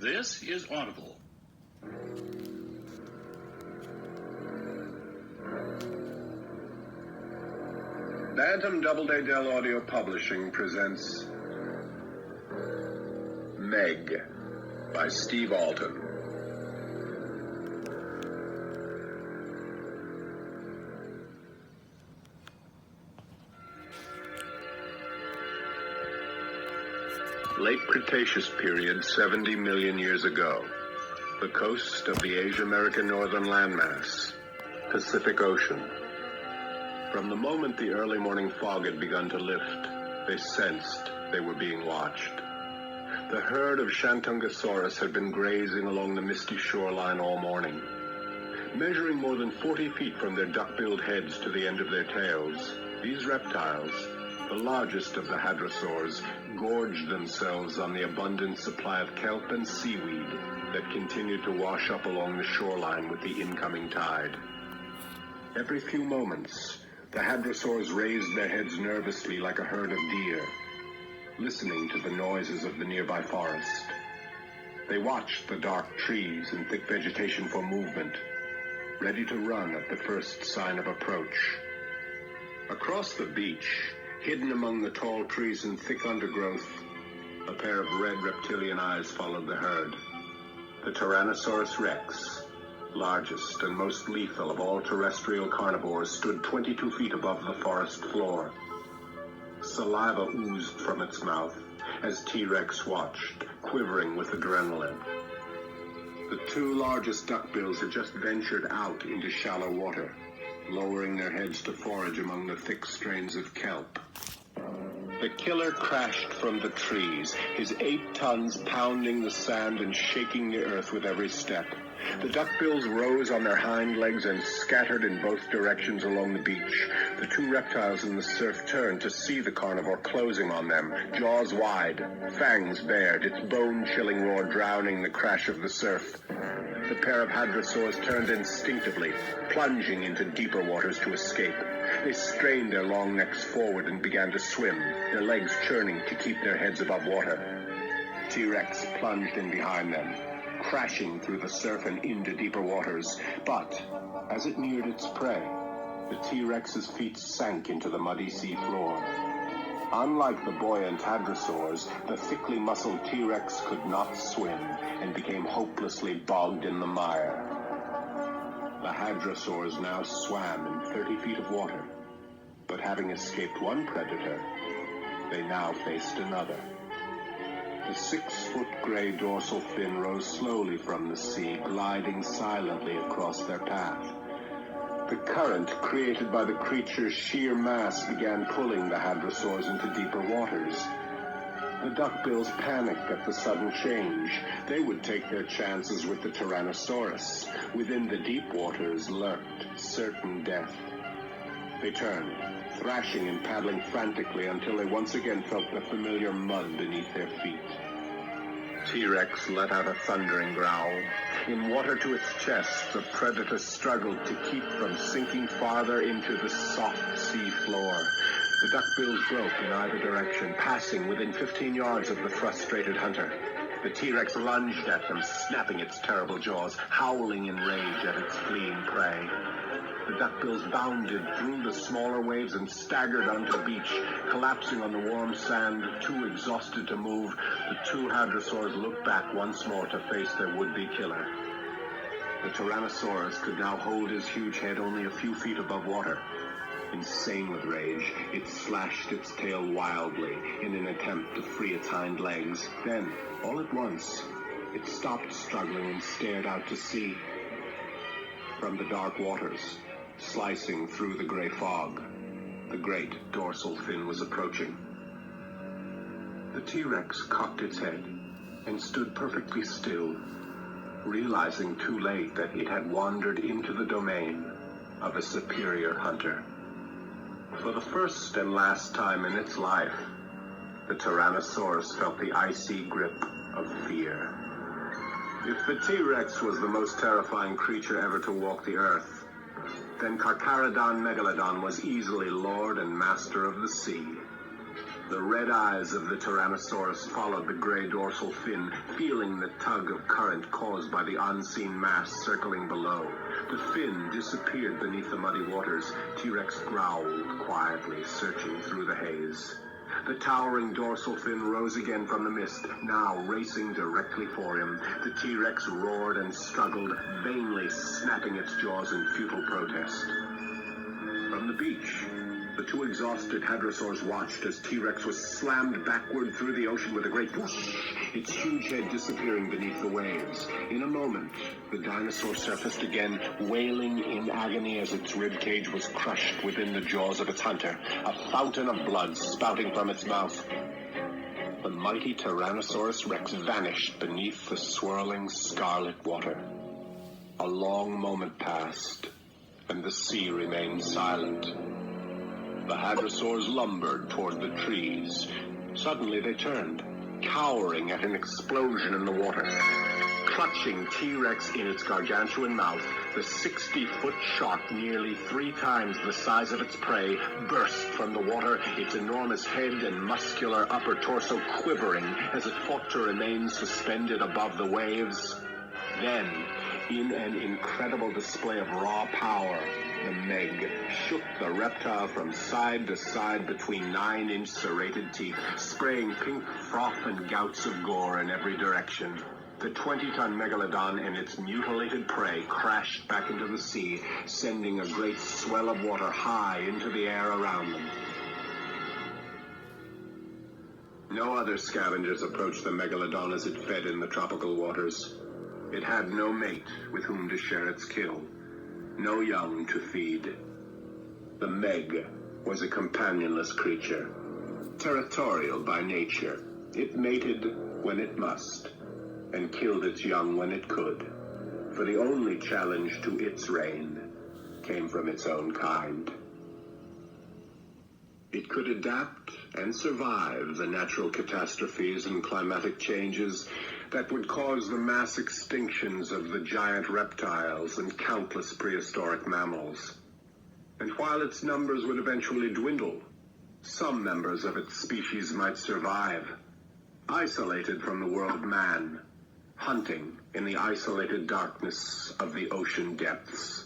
This is Audible. Bantam Doubleday Dell Audio Publishing presents Meg by Steve Alton. Late Cretaceous period, 70 million years ago. The coast of the Asia-American northern landmass, Pacific Ocean. From the moment the early morning fog had begun to lift, they sensed they were being watched. The herd of Shantungosaurus had been grazing along the misty shoreline all morning. Measuring more than 40 feet from their duck-billed heads to the end of their tails, these reptiles, the largest of the hadrosaurs, gorged themselves on the abundant supply of kelp and seaweed that continued to wash up along the shoreline with the incoming tide. Every few moments, the hadrosaurs raised their heads nervously like a herd of deer, listening to the noises of the nearby forest. They watched the dark trees and thick vegetation for movement, ready to run at the first sign of approach. Across the beach, hidden among the tall trees and thick undergrowth, a pair of red reptilian eyes followed the herd. The Tyrannosaurus rex, largest and most lethal of all terrestrial carnivores, stood 22 feet above the forest floor. Saliva oozed from its mouth as T-Rex watched, quivering with adrenaline. The two largest duckbills had just ventured out into shallow water, lowering their heads to forage among the thick strains of kelp. The killer crashed from the trees, his 8 tons pounding the sand and shaking the earth with every step. The duckbills rose on their hind legs and scattered in both directions along the beach. The two reptiles in the surf turned to see the carnivore closing on them, jaws wide, fangs bared, its bone-chilling roar drowning the crash of the surf. The pair of hadrosaurs turned instinctively, plunging into deeper waters to escape. They strained their long necks forward and began to swim, their legs churning to keep their heads above water. T-Rex plunged in behind them, crashing through the surf and into deeper waters. But as it neared its prey, the T-Rex's feet sank into the muddy sea floor. Unlike the buoyant hadrosaurs, the thickly muscled T-Rex could not swim and became hopelessly bogged in the mire. The hadrosaurs now swam in 30 feet of water, but having escaped one predator, they now faced another. The 6-foot gray dorsal fin rose slowly from the sea, gliding silently across their path. The current created by the creature's sheer mass began pulling the hadrosaurs into deeper waters. The duckbills panicked at the sudden change. They would take their chances with the Tyrannosaurus. Within the deep waters lurked certain death. They turned, thrashing and paddling frantically until they once again felt the familiar mud beneath their feet. T-Rex let out a thundering growl. In water to its chest, the predator struggled to keep from sinking farther into the soft sea floor. The duckbills broke in either direction, passing within 15 yards of the frustrated hunter. The T-Rex lunged at them, snapping its terrible jaws, howling in rage at its fleeing prey. The duckbills bounded through the smaller waves and staggered onto the beach, collapsing on the warm sand, too exhausted to move. The two hadrosaurs looked back once more to face their would-be killer. The Tyrannosaurus could now hold his huge head only a few feet above water. Insane with rage, it slashed its tail wildly in an attempt to free its hind legs. Then, all at once, it stopped struggling and stared out to sea. From the dark waters, slicing through the gray fog, the great dorsal fin was approaching. The T-Rex cocked its head and stood perfectly still, realizing too late that it had wandered into the domain of a superior hunter. For the first and last time in its life, the Tyrannosaurus felt the icy grip of fear. If the T-Rex was the most terrifying creature ever to walk the earth, then Carcharodon Megalodon was easily lord and master of the sea. The red eyes of the Tyrannosaurus followed the gray dorsal fin, feeling the tug of current caused by the unseen mass circling below. The fin disappeared beneath the muddy waters. T-Rex growled quietly, searching through the haze. The towering dorsal fin rose again from the mist, now racing directly for him. The T-Rex roared and struggled, vainly snapping its jaws in futile protest. From the beach, the two exhausted hadrosaurs watched as T-Rex was slammed backward through the ocean with a great whoosh, its huge head disappearing beneath the waves. In a moment, the dinosaur surfaced again, wailing in agony as its ribcage was crushed within the jaws of its hunter, a fountain of blood spouting from its mouth. The mighty Tyrannosaurus Rex vanished beneath the swirling scarlet water. A long moment passed, and the sea remained silent. The hadrosaurs lumbered toward the trees. Suddenly they turned, cowering at an explosion in the water. Clutching T-Rex in its gargantuan mouth, the 60-foot shark, nearly 3 times the size of its prey, burst from the water, its enormous head and muscular upper torso quivering as it fought to remain suspended above the waves. Then, in an incredible display of raw power, the Meg shook the reptile from side to side between 9-inch serrated teeth, spraying pink froth and gouts of gore in every direction. The 20-ton Megalodon and its mutilated prey crashed back into the sea, sending a great swell of water high into the air around them. No other scavengers approached the Megalodon as it fed in the tropical waters. It had no mate with whom to share its kill, no young to feed. The Meg was a companionless creature, territorial by nature. It mated when it must, and killed its young when it could, for the only challenge to its reign came from its own kind. It could adapt and survive the natural catastrophes and climatic changes that would cause the mass extinctions of the giant reptiles and countless prehistoric mammals. And while its numbers would eventually dwindle, some members of its species might survive, isolated from the world man, hunting in the isolated darkness of the ocean depths.